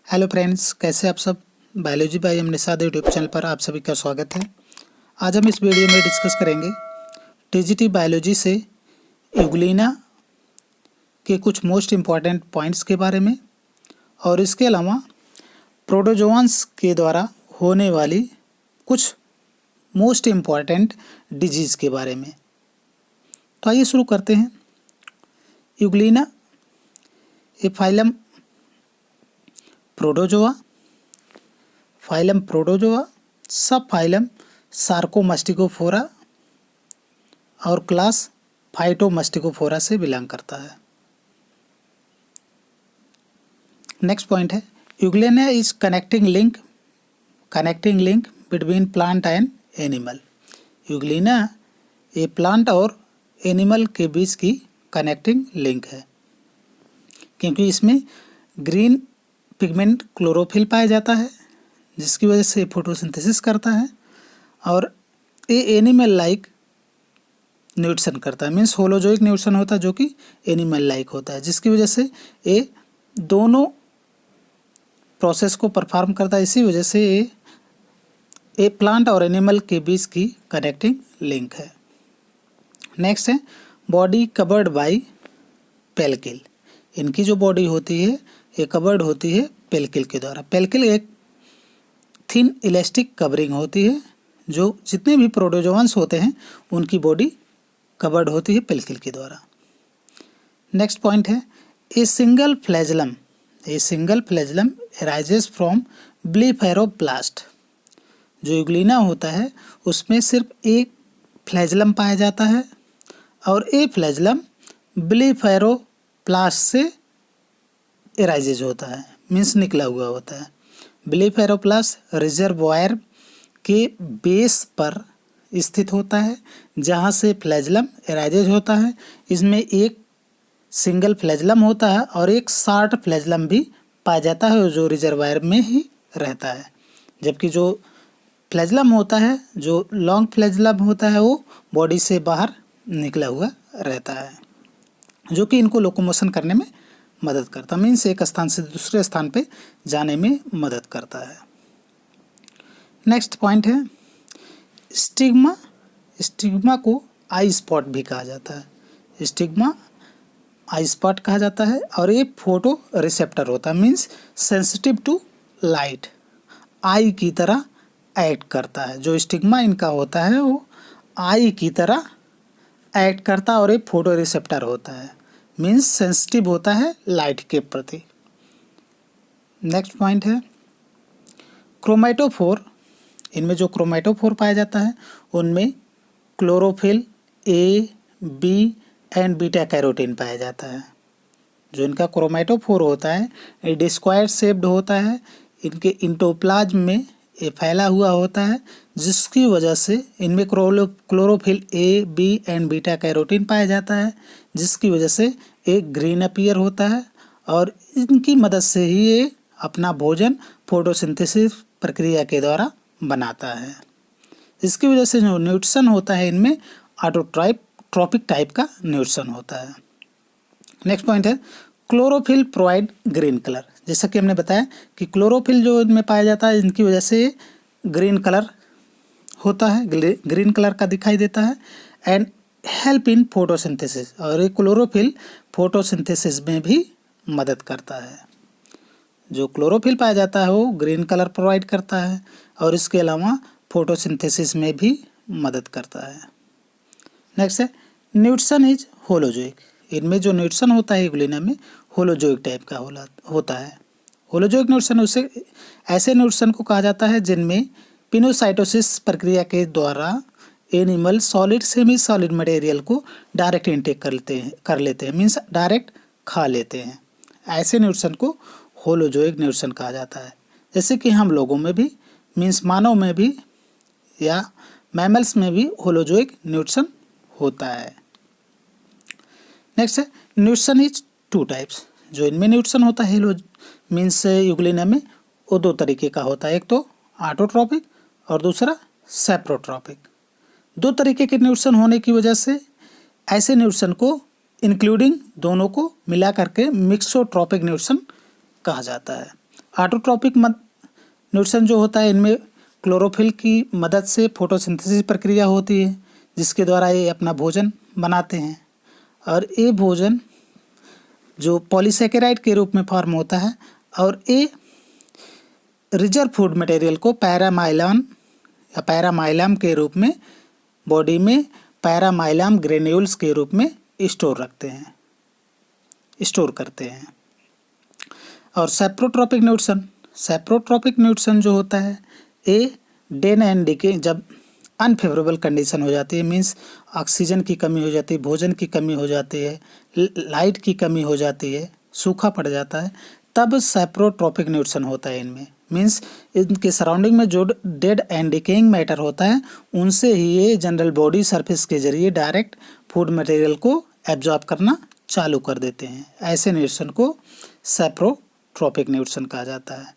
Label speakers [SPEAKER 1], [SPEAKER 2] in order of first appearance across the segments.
[SPEAKER 1] Hello friends, कैसे आप सब। Biology by M Nishad YouTube channel पर आप सभी का स्वागत है। आज हम इस वीडियो में डिस्कस करेंगे टीजीटी बायोलॉजी से यूग्लिना के कुछ मोस्ट इम्पॉर्टेंट पॉइंट्स के बारे में और इसके अलावा प्रोटोजोआंस के द्वारा होने वाली कुछ मोस्ट इम्पॉर्टेंट डिजीज़ के बारे में। तो आइए शुरू करते हैं। यूग्लिना ए फाइलम प्रोटोजोआ, फाइलम प्रोटोजोआ, सब फाइलम सार्कोमास्टिकोफोरा और क्लास फाइटोमास्टिकोफोरा से बिलोंग करता है। नेक्स्ट पॉइंट है Euglena is connecting link between plant and animal. Euglena ये प्लांट और एनिमल के बीच की कनेक्टिंग लिंक है, क्योंकि इसमें ग्रीन पिगमेंट क्लोरोफिल पाया जाता है, जिसकी वजह से फोटोसिंथेसिस करता है और ये एनिमल लाइक न्यूट्रिशन करता है। मीन्स होलोजोइक न्यूट्रिशन होता है जो कि एनिमल लाइक होता है, जिसकी वजह से ये दोनों प्रोसेस को परफॉर्म करता है। इसी वजह से ये प्लांट और एनिमल के बीच की कनेक्टिंग लिंक है। नेक्स्ट है बॉडी कवर्ड बाय पेल्किल। इनकी जो बॉडी होती है ये कवर्ड होती है पेल्किल के द्वारा। पेल्किल एक थिन इलास्टिक कवरिंग होती है, जो जितने भी प्रोटोजोआंस होते हैं उनकी बॉडी कवर्ड होती है पेल्किल के द्वारा। नेक्स्ट पॉइंट है a single flagellum arises from blepharoplast. जो यूग्लिना होता है उसमें सिर्फ एक फ्लैजलम पाया जाता है और ये फ्लैजलम ब्लीफेरोप्लास्ट से एराइजेज होता है, मीन्स निकला हुआ होता है। ब्लीफेरोप्लास्ट रिजर्वॉयर के बेस पर स्थित होता है, जहाँ से फ्लैजलम एराइजेज होता है। इसमें एक सिंगल फ्लैजलम होता है और एक शॉर्ट फ्लैजलम भी पाया जाता है जो रिजर्वॉयर में ही रहता है, जबकि जो फ्लैजलम होता है, जो लॉन्ग फ्लैजलम होता है, वो बॉडी से बाहर निकला हुआ रहता है, जो कि इनको लोकोमोशन करने में मदद करता है। मीन्स एक स्थान से दूसरे स्थान पे जाने में मदद करता है। नेक्स्ट पॉइंट है स्टिग्मा को आई स्पॉट भी कहा जाता है। स्टिग्मा आई स्पॉट कहा जाता है और ये फोटो रिसेप्टर होता है, मीन्स सेंसिटिव टू लाइट, आई की तरह एक्ट करता है। जो स्टिग्मा इनका होता है वो आई की तरह एक्ट करता है और ये फोटो रिसेप्टर होता है, मीन्स सेंसिटिव होता है लाइट के प्रति। नेक्स्ट पॉइंट है क्रोमैटोफोर। इनमें जो क्रोमैटोफोर पाया जाता है उनमें chlorophyll, A, B and beta carotene पाया जाता है। जो इनका क्रोमैटोफोर होता है ये डिस्क्वायर शेप्ड होता है, इनके इंटोप्लाज्म में ये फैला हुआ होता है, जिसकी वजह से इनमें chlorophyll, A, B and beta carotene पाया जाता है, जिसकी वजह से एक ग्रीन अपीयर होता है और इनकी मदद से ही ये अपना भोजन फोटोसिंथेसिस प्रक्रिया के द्वारा बनाता है। इसकी वजह से जो न्यूट्रिशन होता है इनमें ऑटोट्रॉपिक टाइप का न्यूट्रिशन होता है। नेक्स्ट पॉइंट है क्लोरोफिल प्रोवाइड ग्रीन कलर। जैसा कि हमने बताया कि क्लोरोफिल जो इनमें पाया जाता है, इनकी वजह से ग्रीन कलर होता है, ग्रीन कलर का दिखाई देता है एंड हेल्प इन फोटोसिंथेसिस। और ये क्लोरोफिल फोटोसिंथेसिस में भी मदद करता है। जो क्लोरोफिल पाया जाता है वो ग्रीन कलर प्रोवाइड करता है और इसके अलावा फोटोसिंथेसिस में भी मदद करता है। नेक्स्ट है न्यूट्रिशन इज होलोजोइक। इनमें जो न्यूट्रिशन होता है यूग्लिना में होलोजोइक टाइप का होता है। होलोजोइक न्यूट्रिशन उसे ऐसे न्यूट्रिशन को कहा जाता है जिनमें पिनोसाइटोसिस प्रक्रिया के द्वारा animal solid semi solid material को डायरेक्ट इनटेक कर लेते हैं, मीन्स डायरेक्ट खा लेते हैं। ऐसे न्यूट्रिशन को होलोजोइक न्यूट्रिशन कहा जाता है। जैसे कि हम लोगों में भी, मीन्स मानव में भी या मैमल्स में भी होलोजोइक न्यूट्रिशन होता है। नेक्स्ट है न्यूट्रिशन इज टू टाइप्स। जो इनमें न्यूट्रिशन होता है मीन्स यूग्लिना में वो दो तरीके का होता है, एक तो ऑटोट्रॉपिक और दूसरा सेप्रोट्रॉपिक। दो तरीके के न्यूट्रिशन होने की वजह से ऐसे न्यूट्रिशन को इंक्लूडिंग दोनों को मिला करके मिक्सोट्रॉपिक न्यूट्रिशन कहा जाता है। ऑटोट्रॉपिक न्यूट्रिशन जो होता है, इनमें क्लोरोफिल की मदद से फोटोसिंथेसिस प्रक्रिया होती है, जिसके द्वारा ये अपना भोजन बनाते हैं। और ये भोजन जो पॉलीसेकेराइड के रूप में फॉर्म होता है, और ये रिजर्व फूड मटेरियल को पैरामाइलॉन या पैरामाइलम के रूप में बॉडी में पैरामाइलम ग्रेन्यूल्स के रूप में स्टोर करते हैं। और सेप्रोट्रॉपिक न्यूट्रिशन जो होता है, ये डेन एंड डीके, जब अनफेवरेबल कंडीशन हो जाती है, मीन्स ऑक्सीजन की कमी हो जाती है, भोजन की कमी हो जाती है, लाइट की कमी हो जाती है, सूखा पड़ जाता है, तब सेप्रोट्रॉपिक न्यूट्रिशन होता है। इनमें मीन्स इनके सराउंडिंग में जो डेड एंड डिकेइंग मैटर होता है, उनसे ही ये जनरल बॉडी सरफेस के जरिए डायरेक्ट फूड मटेरियल को एब्जॉर्ब करना चालू कर देते हैं। ऐसे न्यूट्रिशन को सेप्रोट्रॉपिक न्यूट्रिशन कहा जाता है।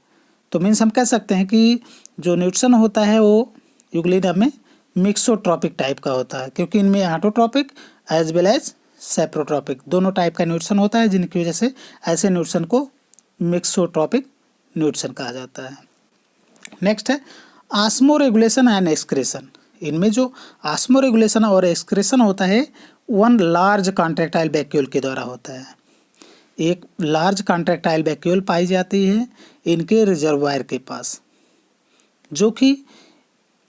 [SPEAKER 1] तो मीन्स हम कह सकते हैं कि जो न्यूट्रिशन होता है वो यूग्लिना में मिक्सोट्रॉपिक टाइप का होता है, क्योंकि इनमें autotrophic as well as saprotrophic दोनों टाइप का न्यूट्रिशन होता है, जिनकी वजह से ऐसे न्यूट्रिशन को मिक्सोट्रॉपिक न्यूट्रिशन कहा जाता है। नेक्स्ट है ऑस्मो रेगुलेशन एंड एक्सक्रेशन। इनमें जो ऑस्मो रेगुलेशन और एक्सक्रेशन होता है, वन लार्ज कॉन्ट्रैक्टाइल वैक्यूल के द्वारा होता है। एक लार्ज कॉन्ट्रैक्टाइल वैक्यूल पाई जाती है इनके रिजर्वायर के पास, जो कि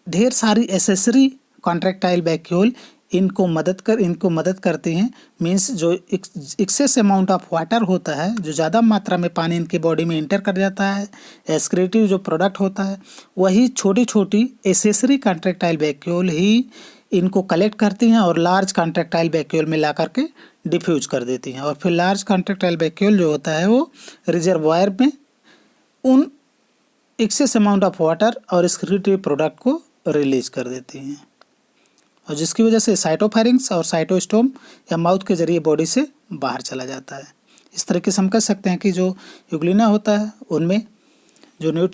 [SPEAKER 1] ढेर सारी एसेसरी कॉन्ट्रैक्टाइल वैक्यूल इनको मदद करती हैं। मींस जो एक्सेस अमाउंट ऑफ वाटर होता है, जो ज़्यादा मात्रा में पानी इनके बॉडी में इंटर कर जाता है, एक्सक्रीटिव जो प्रोडक्ट होता है, वही छोटी छोटी एसेसरी कॉन्ट्रैक्टाइल वैक्यूल ही इनको कलेक्ट करती हैं और लार्ज कॉन्ट्रैक्टाइल वैक्यूल में ला करके डिफ्यूज कर देती हैं। और फिर लार्ज कॉन्ट्रैक्टाइल वैक्यूल जो होता है वो रिजर्वायर में उन एक्सेस अमाउंट ऑफ वाटर और एक्सक्रीटिव प्रोडक्ट को रिलीज कर देती हैं, और जिसकी वजह से साइटोफेरिंक्स और साइटोस्टोम या माउथ के जरिए बॉडी से बाहर चला जाता है। इस तरीके से हम कह सकते हैं कि जो यूग्लिना होता है, उनमें जो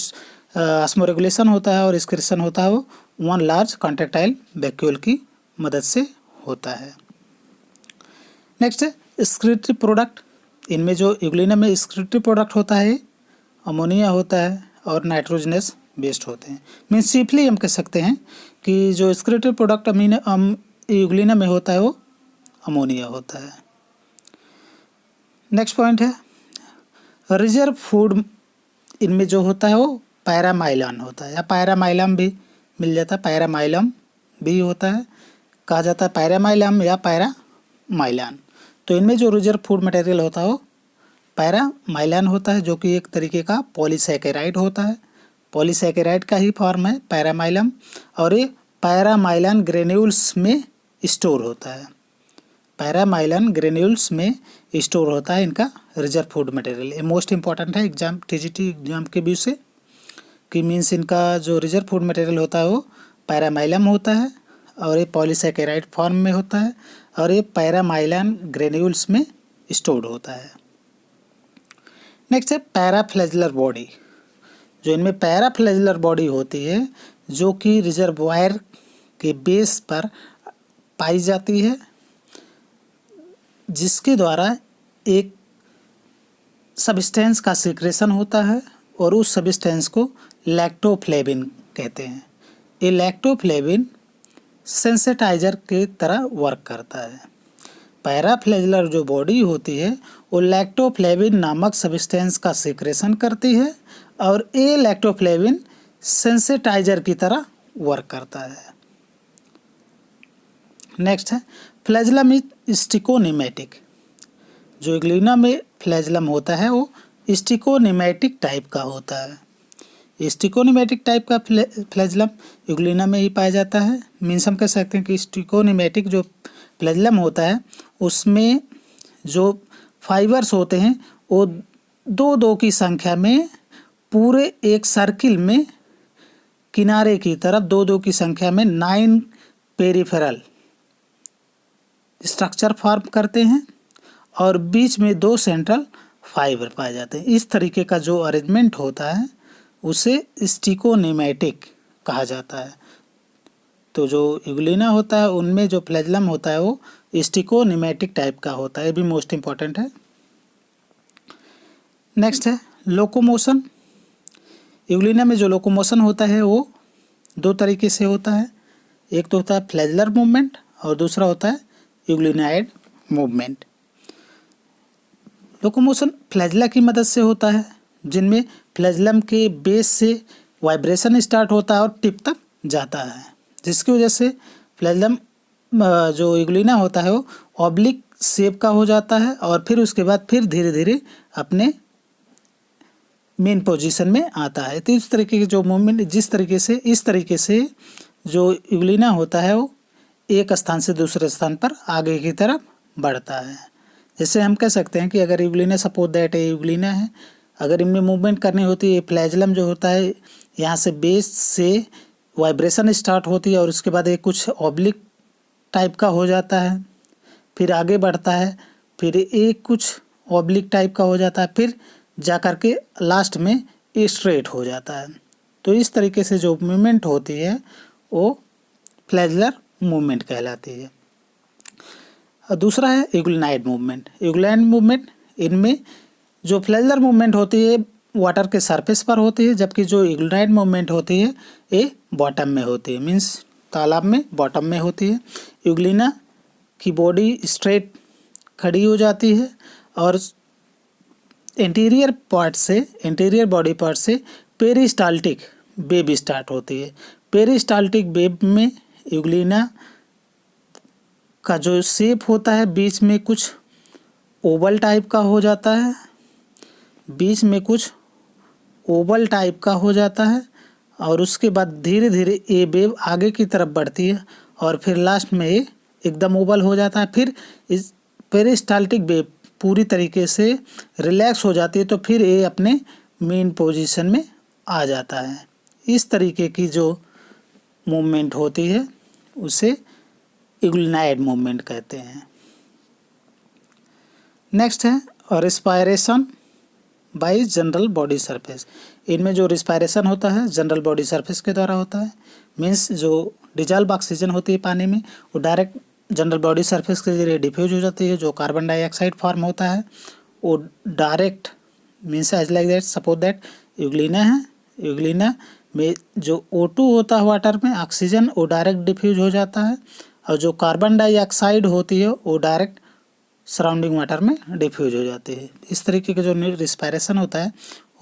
[SPEAKER 1] ऑस्मो रेगुलेशन होता है और एक्सक्रीशन होता है, वो वन लार्ज कॉन्ट्रैक्टाइल वैक्यूल की मदद से होता है। नेक्स्ट है एक्सक्रीटिव प्रोडक्ट। इनमें जो यूग्लिना में एक्सक्रीटिव प्रोडक्ट होता है, अमोनिया होता है और नाइट्रोजनस बेस्ड होते हैं। मीन्स चीफली हम कह सकते हैं कि जो एक्सक्रीटिव प्रोडक्ट यूग्लिना में होता है वो अमोनिया होता है। नेक्स्ट पॉइंट है रिजर्व फूड। इनमें जो होता है वो पैरामाइलॉन होता है, या पैरामाइलम भी मिल जाता है, पैरामाइलम भी होता है, कहा जाता है पैरामाइलम या पैरामाइलॉन। तो इनमें जो रिजर्व फूड मटेरियल होता है वो पैरामाइलॉन होता है, जो कि एक तरीके का पॉलीसैकेराइड होता है। पॉलीसैकेराइड का ही फॉर्म है पैरामाइलम, और ये पैरामाइलॉन ग्रेन्यूल्स में स्टोर होता है। पैरामाइलॉन ग्रेन्यूल्स में स्टोर होता है इनका रिजर्व फूड मटेरियल। ये मोस्ट इंपॉर्टेंट है एग्जाम, टीजीटी एग्जाम के व्यू से, कि मीन्स इनका जो रिजर्व फूड मटेरियल होता है वो पैरामाइलम होता है, और ये पॉलीसैकेराइड फॉर्म में होता है, और ये पैरामाइलॉन ग्रेन्यूल्स में स्टोर्ड होता है। नेक्स्ट है पैराफ्लैजिलर बॉडी। जो इनमें पैराफ्लैजिलर बॉडी होती है, जो कि रिजर्वायर के बेस पर पाई जाती है, जिसके द्वारा एक सब्सटेंस का सीक्रेशन होता है, और उस सब्सटेंस को लैक्टोफ्लेविन कहते हैं। ये लैक्टोफ्लेविन सेंसिटाइजर के तरह वर्क करता है। पैराफ्लैजिलर जो बॉडी होती है वो लैक्टोफ्लेविन नामक सब्सटेंस का सीक्रेशन करती है, और ये लैक्टोफ्लेविन सेंसिटाइजर की तरह वर्क करता है। नेक्स्ट है फ्लैजिलम इज स्टिकोनिमेटिक। जो यूग्लिना में फ्लैजिलम होता है वो स्टिकोनिमेटिक टाइप का होता है। स्टिकोनिमेटिक टाइप का फ्लैजिलम यूग्लिना में ही पाया जाता है। मीन्स हम कह सकते हैं कि स्टिकोनिमेटिक जो फ्लैजिलम होता है, उसमें जो फाइबर्स होते हैं वो दो की संख्या में पूरे एक सर्किल में किनारे की तरफ दो की संख्या में 9 पेरिफेरल स्ट्रक्चर फॉर्म करते हैं, और बीच में 2 सेंट्रल फाइबर पाए जाते हैं। इस तरीके का जो अरेंजमेंट होता है उसे स्टिकोनिमेटिक कहा जाता है। तो जो यूग्लिना होता है उनमें जो फ्लैजिलम होता है वो स्टिकोनिमेटिक टाइप का होता है, ये भी मोस्ट इम्पॉर्टेंट है। नेक्स्ट है लोकोमोशन। यूग्लिना में जो लोकोमोशन होता है वो दो तरीके से होता है, एक तो होता है फ्लैजलर मूवमेंट और दूसरा होता है यूग्लिनाइड मूवमेंट। लोकोमोशन फ्लैजला की मदद से होता है, जिनमें फ्लैजलम के बेस से वाइब्रेशन स्टार्ट होता है और टिप तक जाता है, जिसकी वजह से फ्लैजलम जो यूग्लिना होता है वो ऑब्लिक शेप का हो जाता है और फिर उसके बाद फिर धीरे धीरे अपने मेन पोजीशन में आता है। तो इस तरीके की जो मूवमेंट इस तरीके से जो यूग्लिना होता है वो एक स्थान से दूसरे स्थान पर आगे की तरफ बढ़ता है। जैसे हम कह सकते हैं कि अगर यूग्लिना, सपोज दैट ये यूग्लिना है, अगर इनमें मूवमेंट करनी होती है, फ्लैजलम जो होता है यहाँ से बेस से वाइब्रेशन स्टार्ट होती है और उसके बाद एक कुछ ऑब्लिक टाइप का हो जाता है, फिर आगे बढ़ता है, फिर एक कुछ ऑब्लिक टाइप का हो जाता है, फिर जा कर के लास्ट में स्ट्रेट हो जाता है। तो इस तरीके से जो मूवमेंट होती है वो फ्लैजलर मूवमेंट कहलाती है। और दूसरा है यूग्लिनाइड मूवमेंट। यूग्लिनाइड मूवमेंट, इनमें जो फ्लैजलर मूवमेंट होती है वाटर के सरफेस पर होती है, जबकि जो यूग्लिनाइड मूवमेंट होती है ये बॉटम में होती है, मीन्स तालाब में बॉटम में होती है। यूग्लिना की बॉडी स्ट्रेट खड़ी हो जाती है और इंटीरियर बॉडी पार्ट से पेरिस्टाल्टिक वेब स्टार्ट होती है। पेरिस्टाल्टिक वेब में यूग्लिना का जो शेप होता है बीच में कुछ ओवल टाइप का हो जाता है, और उसके बाद धीरे धीरे ये वेब आगे की तरफ बढ़ती है और फिर लास्ट में ये एकदम ओवल हो जाता है। फिर इस पेरिस्टाल्टिक वेब पूरी तरीके से रिलैक्स हो जाती है तो फिर ये अपने मेन पोजीशन में आ जाता है। इस तरीके की जो मूवमेंट होती है उसे यूग्लिनाइड मूवमेंट कहते हैं। नेक्स्ट है respiration bye general body surface. इनमें जो रिस्पायरेशन होता है जनरल बॉडी सरफेस के द्वारा होता है, मीन्स जो डिजॉल्व ऑक्सीजन होती है पानी में वो डायरेक्ट जनरल बॉडी सरफेस के जरिए डिफ्यूज हो जाती है। जो कार्बन डाइऑक्साइड फॉर्म होता है वो direct, means as like that, suppose that euglena है, यूग्लिना में जो O2 होता है वाटर में ऑक्सीजन वो डायरेक्ट डिफ्यूज हो जाता है और जो कार्बन डाइऑक्साइड होती है वो डायरेक्ट सराउंडिंग वाटर में डिफ्यूज हो जाती है। इस तरीके का जो रिस्पायरेशन होता है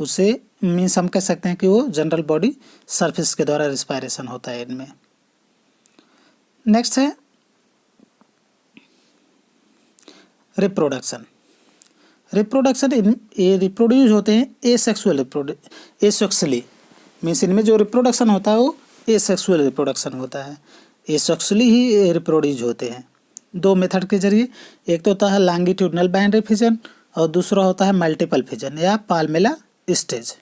[SPEAKER 1] उसे मीन्स हम कह सकते हैं कि वो जनरल बॉडी सरफेस के द्वारा रिस्पायरेशन होता है इनमें। नेक्स्ट है रिप्रोडक्शन। ये रिप्रोड्यूस होते हैं एसेक्सुअली, मीन्स इनमें जो रिप्रोडक्शन होता है वो एसेक्सुअल रिप्रोडक्शन होता है। एसेक्सुअली ही रिप्रोड्यूस होते हैं दो मेथड के जरिए, एक तो होता है लॉन्गिट्यूडनल बाइनरी फिजन और दूसरा होता है मल्टीपल फिजन या पाल्मेला स्टेज।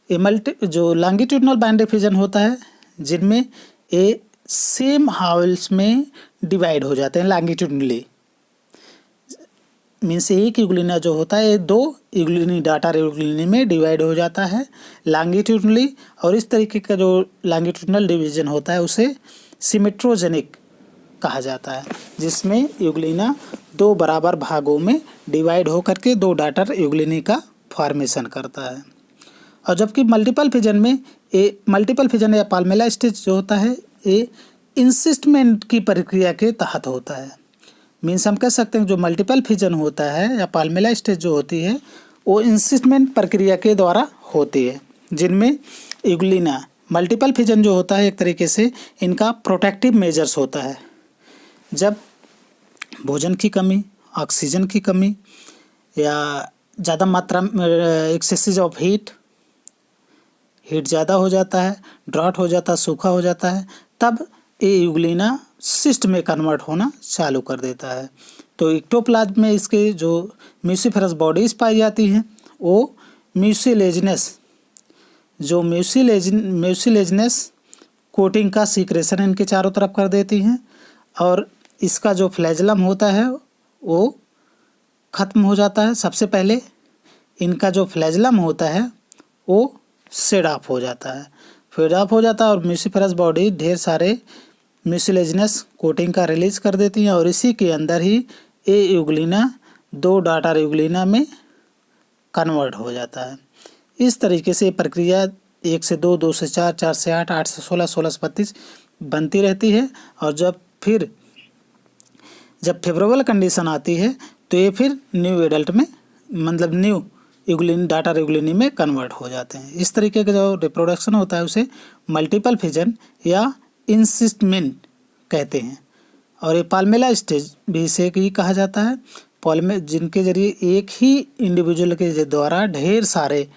[SPEAKER 1] ये जो लॉन्गिट्यूडनल बाइनरी फिजन होता है जिनमें ये सेम हाउल्स में डिवाइड हो जाते हैं लॉन्गिट्यूडनली, मीन्स एक यूग्लिना जो होता है दो यूग्लिनी डाटा यूग्लिनी में डिवाइड हो जाता है लॉन्गिट्यूडनली, और इस तरीके का जो लॉन्गिट्यूडनल डिवीजन होता है उसे सिमेट्रोजेनिक कहा जाता है, जिसमें यूग्लिना दो बराबर भागों में डिवाइड होकर के दो डाटर यूग्लिनी का फॉर्मेशन करता है। और जबकि मल्टीपल फिजन या पाल्मेला स्टेज जो होता है ये इंसिस्टमेंट की प्रक्रिया के तहत होता है। मीन्स हम कह सकते हैं जो मल्टीपल फिजन होता है या पाल्मेला स्टेज जो होती है वो इंसिस्टमेंट प्रक्रिया के द्वारा होती है, जिनमें यूग्लिना मल्टीपल फिजन जो होता है एक तरीके से इनका प्रोटेक्टिव मेजर्स होता है। जब भोजन की कमी, ऑक्सीजन की कमी या ज़्यादा मात्रा में एक्सेसिव ऑफ हीट ज़्यादा हो जाता है, ड्रॉट हो जाता है, सूखा हो जाता है, तब ये यूग्लिना सिस्ट में कन्वर्ट होना चालू कर देता है। तो इक्टोप्लाज्म में इसके जो म्यूसिफरस बॉडीज़ पाई जाती हैं वो म्यूसिलेजिनस कोटिंग का सीक्रेशन इनके चारों तरफ कर देती हैं और इसका जो फ्लैजलम होता है वो ख़त्म हो जाता है। सबसे पहले इनका जो फ्लैजलम होता है वो फेड ऑफ हो जाता है और म्यूसिफरस बॉडी ढेर सारे म्यूसिलेजिनस कोटिंग का रिलीज कर देती हैं और इसी के अंदर ही ए यूग्लिना दो डाटर यूग्लिना में कन्वर्ट हो जाता है। इस तरीके से प्रक्रिया 1 से 2, 2 से 4, 4 से 8, 8 से 16, 16 से 32 बनती रहती है। और जब फेवरेबल कंडीशन आती है तो ये फिर न्यू एडल्ट में मतलब न्यू यूग्लिन डाटा रेगुलिनी में कन्वर्ट हो जाते हैं। इस तरीके का जो रिप्रोडक्शन होता है उसे मल्टीपल फिजन या इंसिस्टमेंट कहते हैं। और ये पाल्मेला स्टेज भी इसे ही कहा जाता है, जिनके जरिए एक ही इंडिविजुअल के द्वारा ढेर सारे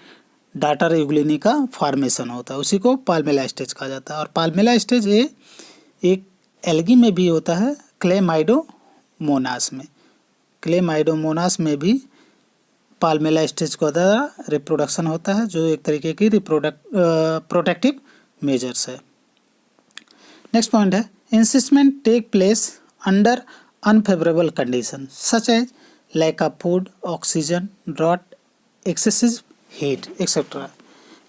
[SPEAKER 1] डाटा रेगुलिनी का फॉर्मेशन होता है, उसी को पाल्मेला स्टेज कहा जाता है। और पाल्मेला स्टेज ये एक एल्गी में भी होता है, क्लेमाइडोमोनास में। क्लेमाइडोमोनास में भी पाल्मेला स्टेज का द्वारा रिप्रोडक्शन होता है, जो एक तरीके की प्रोटेक्टिव मेजर्स है। नेक्स्ट पॉइंट है encystment take place under unfavourable condition such as lack of food, oxygen, drought, excessive heat etcetera.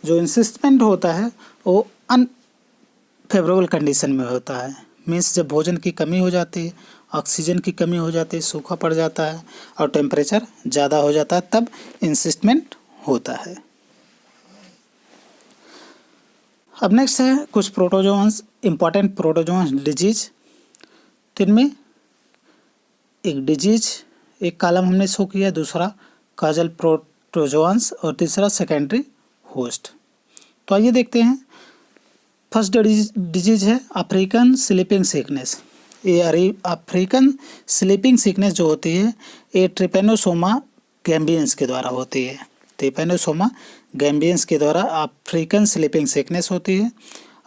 [SPEAKER 1] जो इंसिस्टमेंट होता है वो अनफेवरेबल कंडीशन में होता है, मीन्स जब भोजन की कमी हो जाती है, ऑक्सीजन की कमी हो जाती है, सूखा पड़ जाता है और टेम्परेचर ज़्यादा हो जाता है, तब इंसिस्टमेंट होता है। अब नेक्स्ट है कुछ प्रोटोजोआंस, इंपॉर्टेंट प्रोटोजोआंस डिजीज। तो इनमें एक डिजीज एक कॉलम हमने शो किया, दूसरा काजल प्रोटोजोआंस और तीसरा सेकेंडरी होस्ट। तो आइए देखते हैं। फर्स्ट डिजीज है अफ्रीकन स्लीपिंग सिकनेस। ये अफ्रीकन स्लीपिंग सिकनेस जो होती है ये ट्रिपेनोसोमा गैम्बियंस के द्वारा होती है। ट्रिपेनोसोमा गैम्बियंस के द्वारा अफ्रीकन स्लीपिंग सिकनेस होती है।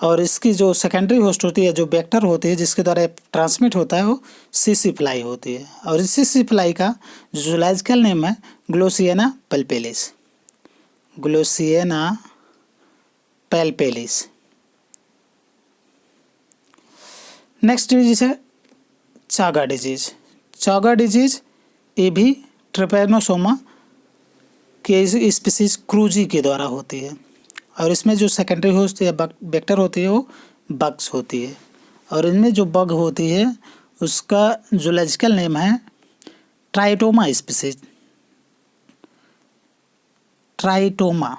[SPEAKER 1] और इसकी जो सेकेंडरी होस्ट होती है, जो वेक्टर होती है जिसके द्वारा ट्रांसमिट होता है, वो सीसी फ्लाई होती है। और इस सीसी फ्लाई का जो जूलॉजिकल नेम है ग्लोसियना पल्पेलिस। ग्लोसियना पल्पेलिस। नेक्स्ट डिजीज है चागा डिजीज। चागा डिजीज ये भी ट्रिपेनोसोमा के स्पीसीज क्रूजी के द्वारा होती है। और इसमें जो सेकेंडरी होस्ट या वेक्टर होती है वो बग्स होती है। और इनमें जो बग होती है उसका जूलॉजिकल नेम है ट्राइटोमा स्पीसीज। ट्राइटोमा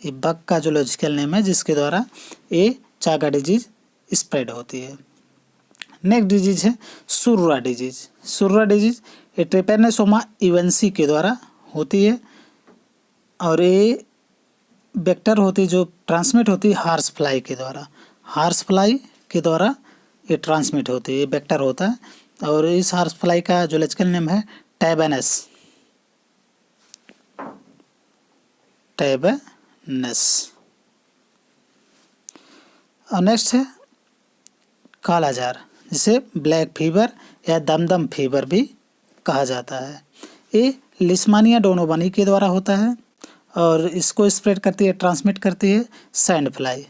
[SPEAKER 1] ये बग का जूलॉजिकल नेम है जिसके द्वारा ये चागा डिजीज स्प्रेड होती है। नेक्स्ट डिजीज है सुर्रा डिजीज। सुर्रा डिजीज ये ट्रिपेनोसोमा इवेंसी के द्वारा होती है। और ये वेक्टर होती है जो ट्रांसमिट होती है हार्स फ्लाई के द्वारा। हार्स फ्लाई के द्वारा ये ट्रांसमिट होती है, ये वेक्टर होता है। और इस हार्स फ्लाई का जूलॉजिकल नेम है टैबेनस। टैबेनस। और नेक्स्ट है कालाजार, जिसे ब्लैक फीवर या दमदम फीवर भी कहा जाता है। ये लिस्मानिया डोनोवानी के द्वारा होता है और इसको स्प्रेड करती है, ट्रांसमिट करती है सैंड फ्लाई।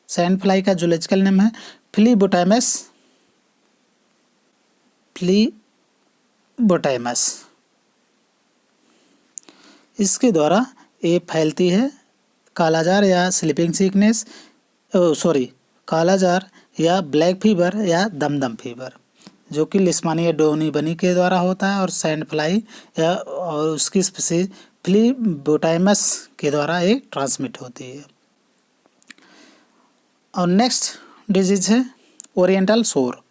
[SPEAKER 1] सैंड फ्लाई का जूलॉजिकल नेम है फ्लीबोटाइमस। फ्लीबोटाइमस। इसके द्वारा ये फैलती है कालाजार या स्लीपिंग सिकनेस, कालाजार या ब्लैक फीवर या दमदम फीवर, जो कि लिस्मानिया डोनोवानी के द्वारा होता है। और सैंड फ्लाई या और उसकी स्पीसीज फ्लीबोटाइमस के द्वारा ये ट्रांसमिट होती है। और नेक्स्ट डिजीज है ओरिएंटल सोर।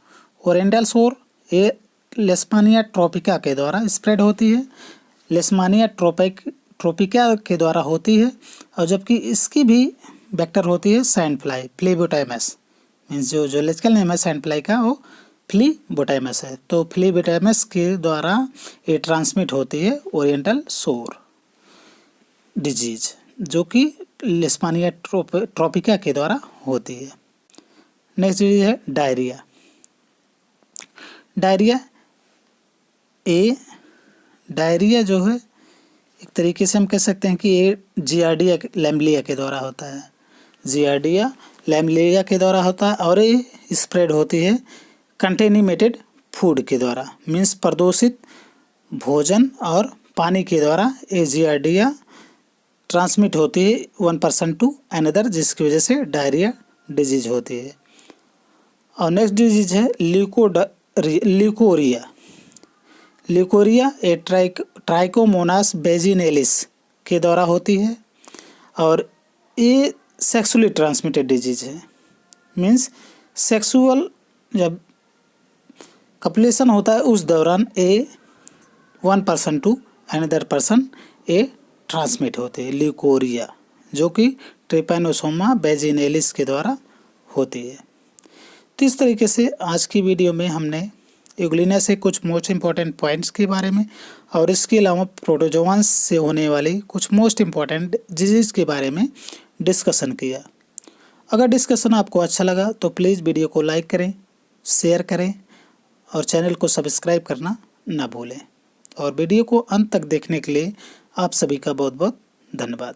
[SPEAKER 1] ओरिएंटल सोर ये लिस्मानिया ट्रोपिका के द्वारा स्प्रेड होती है। लिस्मानिया ट्रोपिका के द्वारा होती है। और जबकि इसकी भी वेक्टर होती है सैंड फ्लाई, फ्लीबोटाइमस। मीन्स जो जूलॉजिकल नेम है सैंड फ्लाई का वो फ्लीबोटाइमस है। तो फ्लीबोटाइमस के द्वारा ये ट्रांसमिट होती है ओरिएंटल सोर डिजीज, जो कि लिस्मानिया ट्रोपिका के द्वारा होती है। नेक्स्ट डिजीज है डायरिया। डायरिया जो है एक तरीके से हम कह सकते हैं कि ये जियार्डिया लैम्बलिया के द्वारा होता है। जियार्डिया लैम्बलिया के द्वारा होता है और ये स्प्रेड होती है कंटेनिमेटेड फूड के द्वारा, मीन्स प्रदूषित भोजन और पानी के द्वारा ये जियार्डिया ट्रांसमिट होती है वन पर्सन टू अनदर, जिसकी वजह से डायरिया डिजीज होती है। और नेक्स्ट डिजीज है leucorrhoea. Leucorrhoea a Trichomonas vaginalis के द्वारा होती है और ये सेक्सुअली ट्रांसमिटेड डिजीज है। मीन्स सेक्सुअल जब कपलेशन होता है उस दौरान a one person to another person a transmit होते हैं, ल्यूकोरिया, जो कि ट्रिपैनोसोमा वैजिनैलिस के द्वारा होती है। तो इस तरीके से आज की वीडियो में हमने यूग्लिना से कुछ मोस्ट इम्पॉर्टेंट पॉइंट्स के बारे में और इसके अलावा प्रोटोजोआंस से होने वाली कुछ मोस्ट इम्पॉर्टेंट डिजीज़ के बारे में डिस्कशन किया। अगर डिस्कशन आपको अच्छा लगा तो प्लीज़ वीडियो को लाइक करें, शेयर करें और चैनल को सब्सक्राइब करना ना भूलें। और वीडियो को अंत तक देखने के लिए आप सभी का बहुत बहुत धन्यवाद।